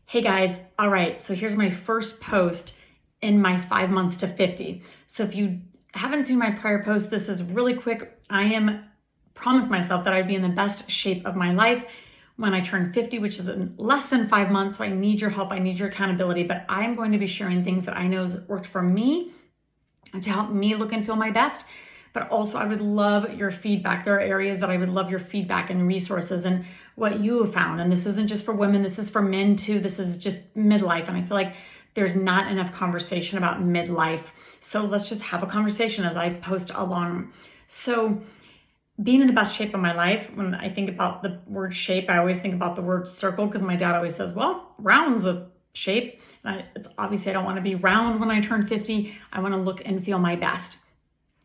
Hey guys, all right, so here's my first post in my 5 months to 50. So if you haven't seen my prior post, this is really quick. I am promised myself that I'd be in the best shape of my life when I turn 50, which is in less than 5 months. So I need your help, I need your accountability, but I am going to be sharing things that I know has worked for me and to help me look and feel my best. But also I would love your feedback. There are areas that I would love your feedback and resources and what you have found. And this isn't just for women, this is for men too. This is just midlife. And I feel like there's not enough conversation about midlife. So let's just have a conversation as I post along. So being in the best shape of my life, when I think about the word shape, I always think about the word circle because my dad always says, well, round's a shape. And it's obviously I don't want to be round when I turn 50. I want to look and feel my best.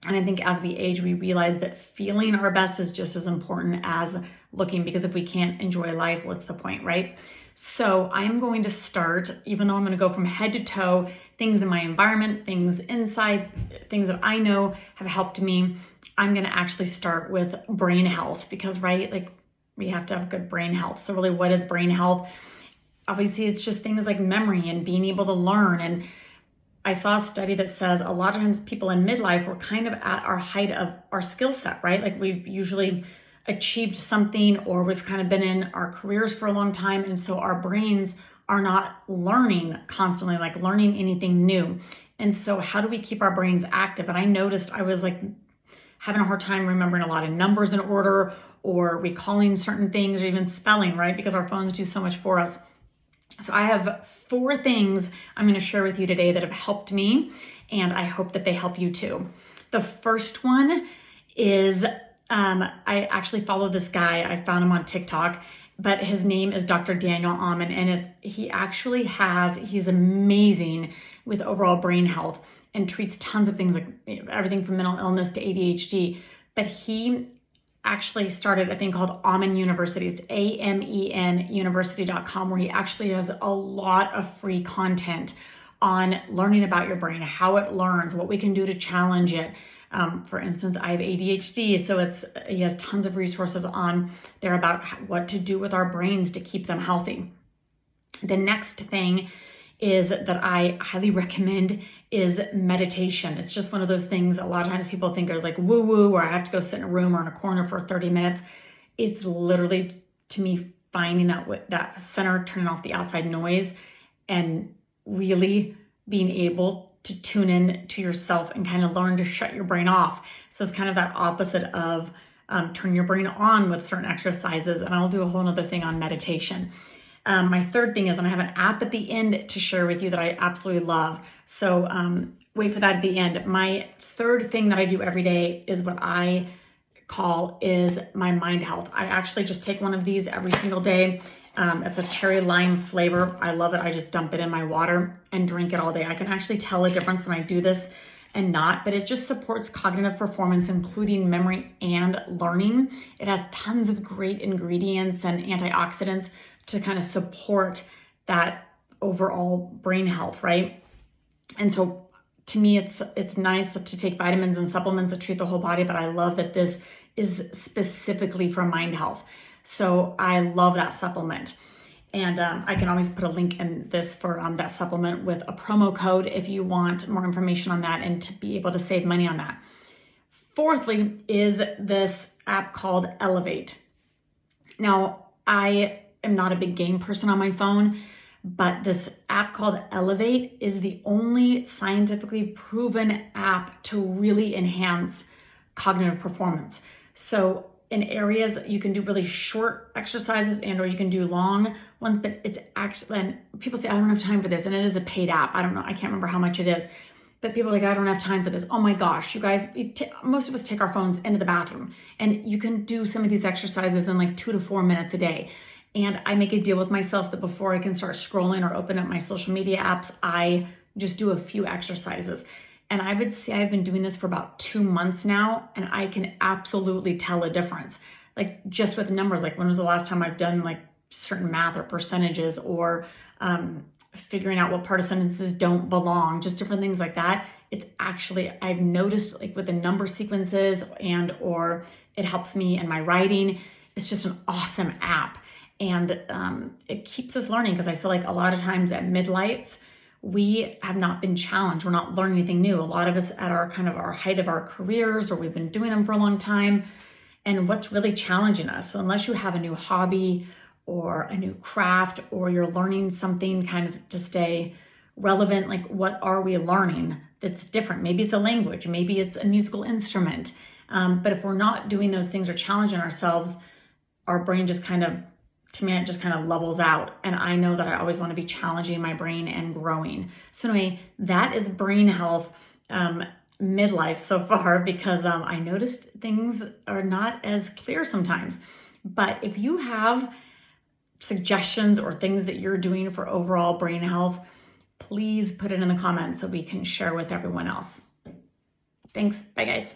And I think as we age, we realize that feeling our best is just as important as looking, because if we can't enjoy life, what's the point, right? So I'm going to start, even though I'm going to go from head to toe, things in my environment, things inside, things that I know have helped me. I'm going to actually start with brain health because, right, like we have to have good brain health. So really, what is brain health? Obviously, it's just things like memory and being able to learn. And I saw a study that says a lot of times people in midlife were kind of at our height of our skill set, right? Like we've usually achieved something or we've kind of been in our careers for a long time. And so our brains are not learning constantly, like learning anything new. And so how do we keep our brains active? And I noticed I was like having a hard time remembering a lot of numbers in order or recalling certain things or even spelling, right? Because our phones do so much for us. So I have 4 things I'm going to share with you today that have helped me, and I hope that they help you too. The first one is I actually follow this guy. I found him on TikTok, but his name is Dr. Daniel Amen, and he's amazing with overall brain health and treats tons of things like everything from mental illness to ADHD. But he actually started a thing called Amen University. It's AMEN university.com, where he actually has a lot of free content on learning about your brain, how it learns, what we can do to challenge it. For instance, I have ADHD, so he has tons of resources on there about what to do with our brains to keep them healthy. The next thing is that I highly recommend is meditation. It's just one of those things a lot of times people think is like woo-woo, or I have to go sit in a room or in a corner for 30 minutes. It's literally, to me, finding that center, turning off the outside noise, and really being able to tune in to yourself and kind of learn to shut your brain off. So it's kind of that opposite of turn your brain on with certain exercises. And I'll do a whole other thing on meditation. My third thing is, and I have an app at the end to share with you that I absolutely love. So wait for that at the end. My third thing that I do every day is what I call is my mind health. I actually just take one of these every single day. It's a cherry lime flavor. I love it. I just dump it in my water and drink it all day. I can actually tell a difference when I do this and not, but it just supports cognitive performance, including memory and learning. It has tons of great ingredients and antioxidants to kind of support that overall brain health, right? And so to me, it's nice to take vitamins and supplements that treat the whole body, but I love that this is specifically for mind health. So I love that supplement. And I can always put a link in this for that supplement with a promo code if you want more information on that and to be able to save money on that. Fourthly is this app called Elevate. Now, I am not a big game person on my phone, but this app called Elevate is the only scientifically proven app to really enhance cognitive performance. So in areas you can do really short exercises or you can do long ones, but it's actually, and people say, I don't have time for this. And it is a paid app. I don't know. I can't remember how much it is, but people are like, I don't have time for this. Oh my gosh, you guys, most of us take our phones into the bathroom and you can do some of these exercises in like 2 to 4 minutes a day. And I make a deal with myself that before I can start scrolling or open up my social media apps, I just do a few exercises. And I would say I've been doing this for about 2 months now, and I can absolutely tell a difference. Like just with numbers, like when was the last time I've done like certain math or percentages or figuring out what part of sentences don't belong, just different things like that. It's actually, I've noticed like with the number sequences or it helps me in my writing. It's just an awesome app. And it keeps us learning, because I feel like a lot of times at midlife, we have not been challenged. We're not learning anything new. A lot of us at our kind of our height of our careers, or we've been doing them for a long time. And what's really challenging us? So unless you have a new hobby or a new craft, or you're learning something kind of to stay relevant, like what are we learning that's different? Maybe it's a language, maybe it's a musical instrument. But if we're not doing those things or challenging ourselves, our brain just kind of, to me, it just kind of levels out. And I know that I always want to be challenging my brain and growing. So anyway, that is brain health midlife so far, because I noticed things are not as clear sometimes. But if you have suggestions or things that you're doing for overall brain health, please put it in the comments so we can share with everyone else. Thanks. Bye, guys.